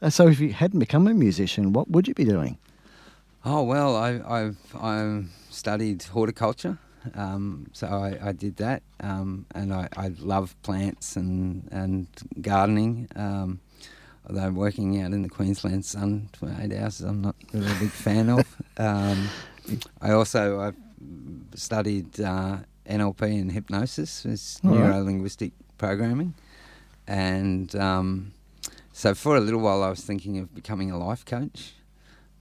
So if you hadn't become a musician, what would you be doing? Oh, well, I've studied horticulture, so I did that, and I love plants and gardening. Although working out in the Queensland sun for 8 hours, I'm not really a big fan of. I've studied NLP and hypnosis, it's neuro-linguistic programming, and so for a little while I was thinking of becoming a life coach,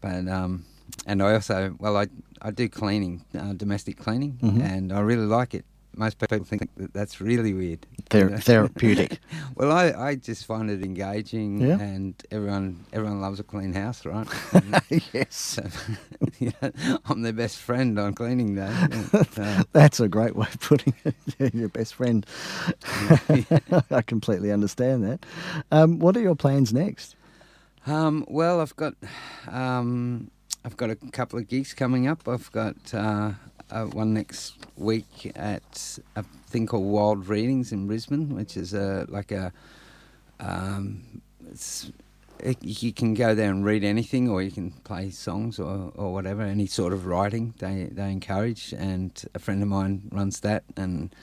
but and I also, I do cleaning, domestic cleaning, and I really like it. Most people think that that's really weird. Therapeutic. Well, I just find it engaging, and everyone loves a clean house, right? And yes. so, I'm their best friend on cleaning day. That's a great way of putting it. Your best friend. I completely understand that. What are your plans next? Well, I've got a couple of gigs coming up. I've got one next week at a thing called Wild Readings in Brisbane, which is you can go there and read anything, or you can play songs or whatever, any sort of writing they encourage, and a friend of mine runs that, and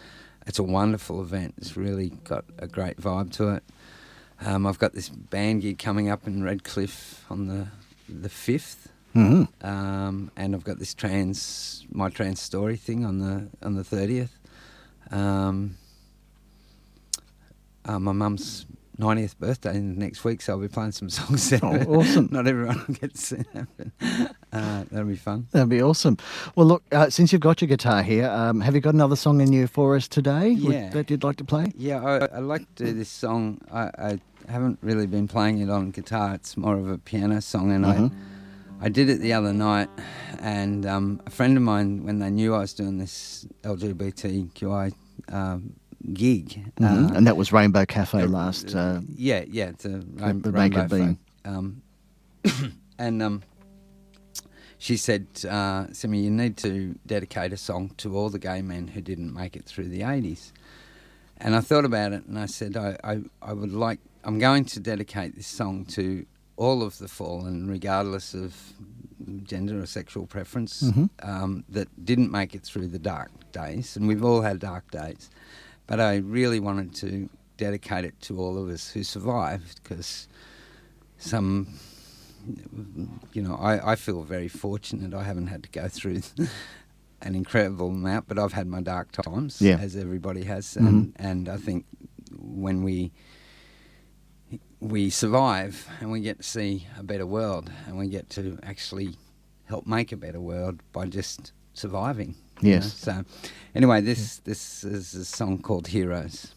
it's a wonderful event. It's really got a great vibe to it. I've got this band gig coming up in Redcliffe on the 5th. And I've got this my trans story thing on the 30th. My mum's 90th birthday next week, so I'll be playing some songs there. Oh, awesome. Not everyone will get to see that, but that'll be fun. That'll be awesome. Well, look, since you've got your guitar here, have you got another song in you for us today that you'd like to play? Yeah, I'd like to do this song. I haven't really been playing it on guitar. It's more of a piano song, and I did it the other night, and a friend of mine, when they knew I was doing this LGBTQI gig, and that was Rainbow Cafe last. It's a the Rainbow Naked Bean. And she said, Simia, you need to dedicate a song to all the gay men who didn't make it through the 80s. And I thought about it, and I said, I'm going to dedicate this song to all of the fallen, regardless of gender or sexual preference, that didn't make it through the dark days, and we've all had dark days. But I really wanted to dedicate it to all of us who survived, because I feel very fortunate. I haven't had to go through an incredible amount, but I've had my dark times, as everybody has, and I think when we survive and we get to see a better world, and we get to actually help make a better world by just surviving. Yes. So anyway, this is a song called Heroes.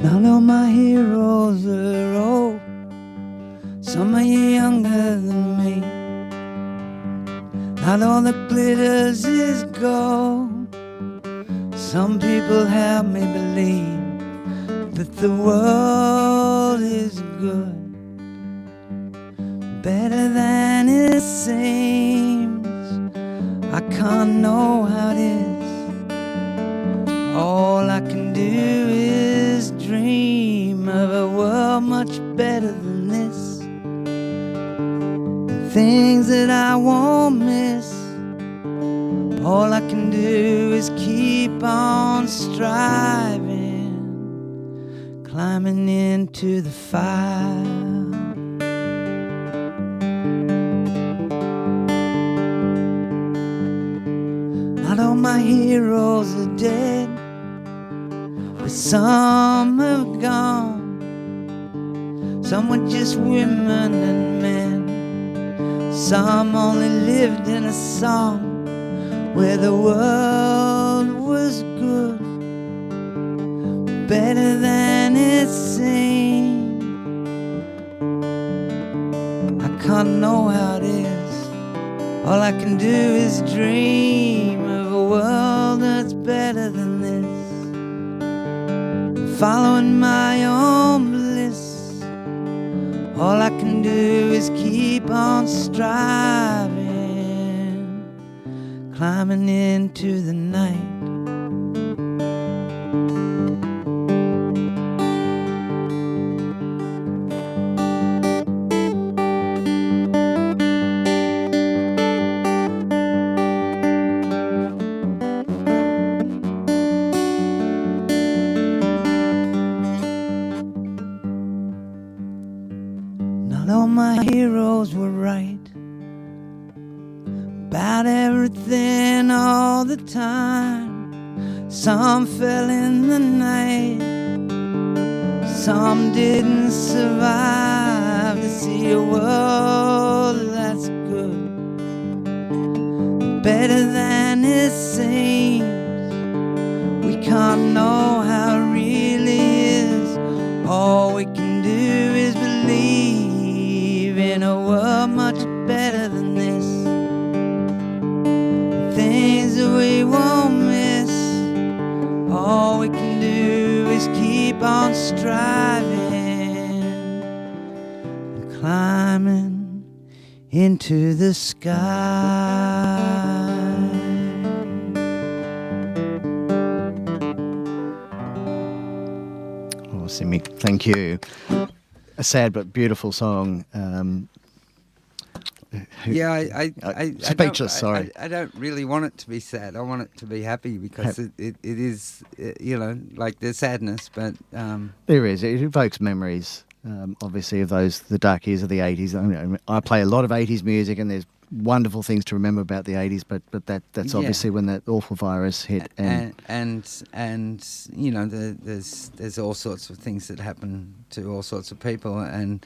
Not all my heroes are old, some are younger than me. Not all that glitters is gold. Some people help me believe that the world is good, better than it seems. I can't know how it is. All I can do is dream of a world much better than this. Things that I won't miss. All I can do is keep on striving, climbing into the fire. Not all my heroes are dead, but some have gone. Some were just women and men. Some only lived in a song where the world was good, better than it seemed. I can't know how it is. All I can do is dream of a world that's better than this, following my own bliss. All I can do is keep on striving, climbing into the night. Not all my heroes were right about everything all the time. Some fell in the night, some didn't survive to see a world that's good, better than it seems. We can't know how it really is. All we can do is believe in a world much better than this. Things that we won't miss. All we can do is keep on striving and climbing into the sky. Oh, Simi, thank you. A sad but beautiful song. Yeah, I speechless. Sorry, I don't really want it to be sad. I want it to be happy because it is, you know, like there's sadness, but there is. It evokes memories, obviously, of the dark years of the 80s. I play a lot of 80s music, and there's wonderful things to remember about the 80s, but that's obviously when that awful virus hit. And you know, there's all sorts of things that happen to all sorts of people, and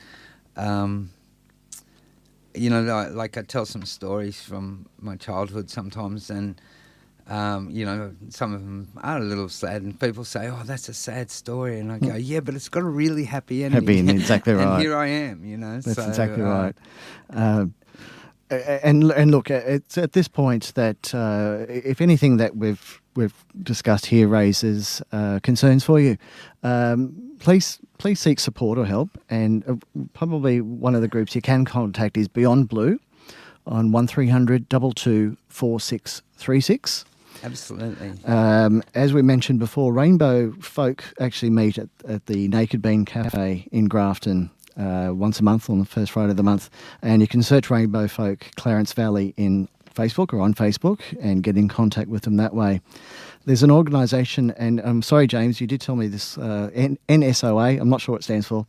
you know, like I tell some stories from my childhood sometimes, and you know, some of them are a little sad, and people say, "Oh, that's a sad story," and I go, "Yeah, but it's got a really happy ending." Happy ending, exactly right. And here I am, you know. That's exactly right. And look, it's at this point that if anything that we've discussed here raises concerns for you, please seek support or help. And probably one of the groups you can contact is Beyond Blue on 1300 22 4636. Absolutely. As we mentioned before, Rainbow Folk actually meet at the Naked Bean Cafe in Grafton once a month on the first Friday of the month, and you can search Rainbow Folk Clarence Valley in Facebook or on Facebook and get in contact with them that way. There's an organisation, and I'm sorry, James, you did tell me this, NSOA, I'm not sure what it stands for,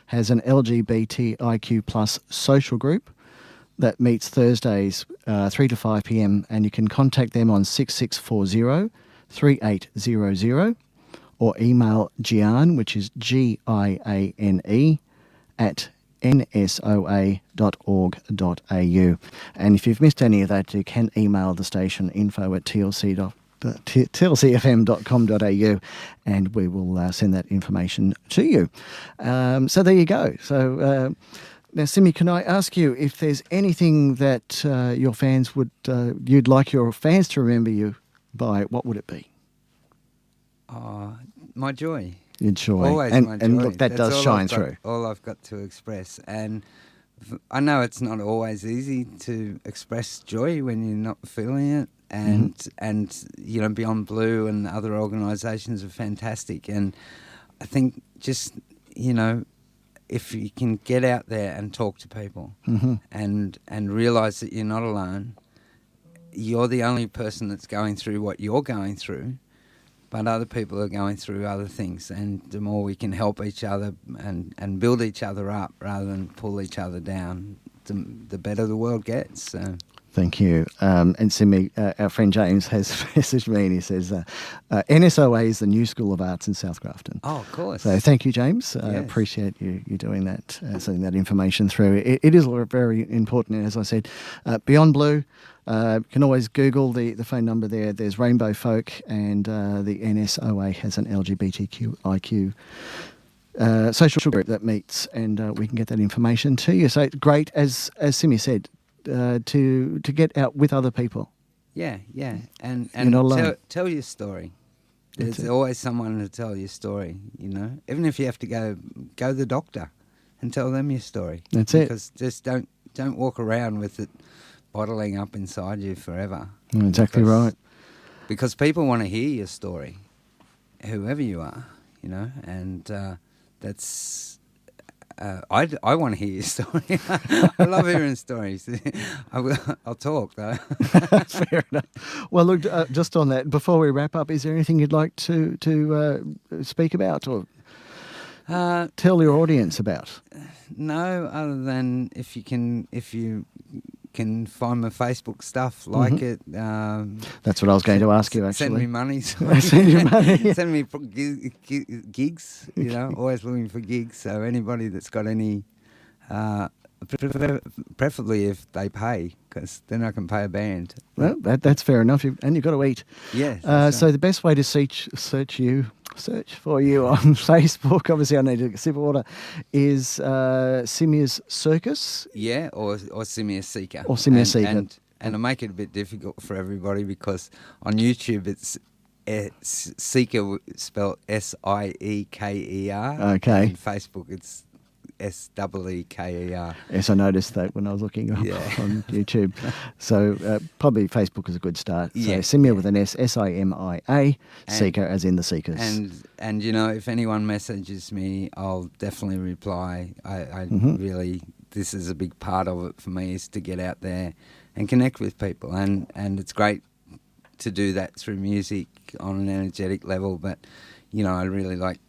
has an LGBTIQ plus social group that meets Thursdays 3 to 5 p.m, and you can contact them on 6640 3800 or email Gianne, which is GIANE, at nsoa.org.au. And if you've missed any of that, you can email the station info@tlcfm.com.au, and we will send that information to you. So there you go. So now, Simi, can I ask you if there's anything that your fans you'd like your fans to remember you by? What would it be? My joy. Your joy. Always my joy. And look, that does shine through. All I've got to express. And I know it's not always easy to express joy when you're not feeling it. And you know, Beyond Blue and other organisations are fantastic. And I think just, you know, if you can get out there and talk to people and realise that you're not alone, you're the only person that's going through what you're going through, but other people are going through other things, and the more we can help each other and build each other up rather than pull each other down, the better the world gets. So. Thank you. And Simi, our friend James has messaged me and he says, NSOA is the new School of Arts in South Grafton. Oh, of course. So thank you, James. I Yes. appreciate you doing that, sending that information through. It is very important. And as I said, Beyond Blue, you can always Google the phone number there. There's Rainbow Folk, and the NSOA has an LGBTQIQ social group that meets, and we can get that information to you. So it's great, as Simi said, to get out with other people. Yeah, and You're not alone. tell your story. There's always someone to tell your story, you know. Even if you have to go to the doctor and tell them your story. That's it. Because just don't walk around with it bottling up inside you forever. Exactly right. Because people want to hear your story, whoever you are, you know, and that's... I want to hear your story. I love hearing stories. I'll talk, though. Fair enough. Well, look, just on that, before we wrap up, is there anything you'd like to speak about or tell your audience about? No, other than if you can find my Facebook stuff, like it. That's what I was going to ask you, actually. Send me money. Send you money. Send me gigs, you know, always looking for gigs. So anybody that's got any, preferably if they pay, because then I can pay a band. Well, that's fair enough. And you've got to eat. Yes. So the best way to search for you on Facebook, obviously I need a sip of water, is Simia's Circus. Yeah, or Simia Seeker. Or Simia Seeker. And I make it a bit difficult for everybody because on YouTube it's Seeker spelled Sieker. Okay. And Facebook it's Seeker. Yes, I noticed that when I was looking up on YouTube. So probably Facebook is a good start. So Simia with an S, Simia, Seeker as in the Seekers. And you know, if anyone messages me, I'll definitely reply. I really, this is a big part of it for me, is to get out there and connect with people. And it's great to do that through music on an energetic level, but, you know, I really like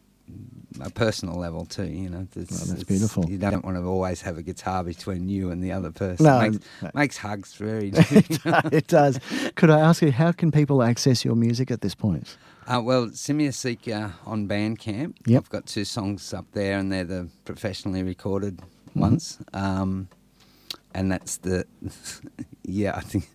a personal level too, you know. That's beautiful. You don't want to always have a guitar between you and the other person. No, makes hugs very it does. Could I ask you, how can people access your music at this point? Well, Simia Seeker on Bandcamp. Yep. I've got 2 songs up there, and they're the professionally recorded ones. And that's the I think.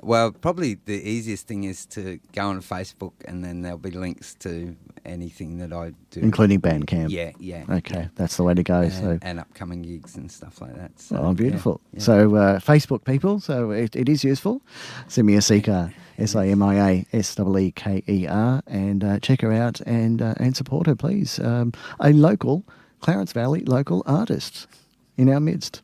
Well, probably the easiest thing is to go on Facebook, and then there'll be links to anything that I do. Including Bandcamp? Yeah. Okay, that's the way to go. And upcoming gigs and stuff like that. So, oh, beautiful. Yeah. So Facebook people, so it is useful. Simia Seeker, Simia, Seeker, and check her out and support her, please. A local, Clarence Valley local artist in our midst.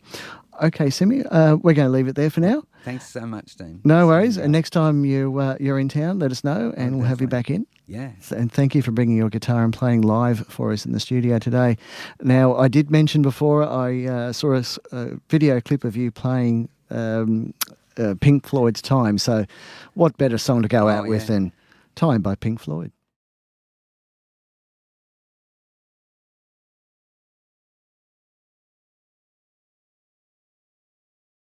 Okay, Simia, we're going to leave it there for now. Thanks so much, Dean. No worries. And next time you're in town, let us know, and we'll have you back in. Yeah. And thank you for bringing your guitar and playing live for us in the studio today. Now, I did mention before, I saw a video clip of you playing Pink Floyd's Time. So what better song to go out with than Time by Pink Floyd?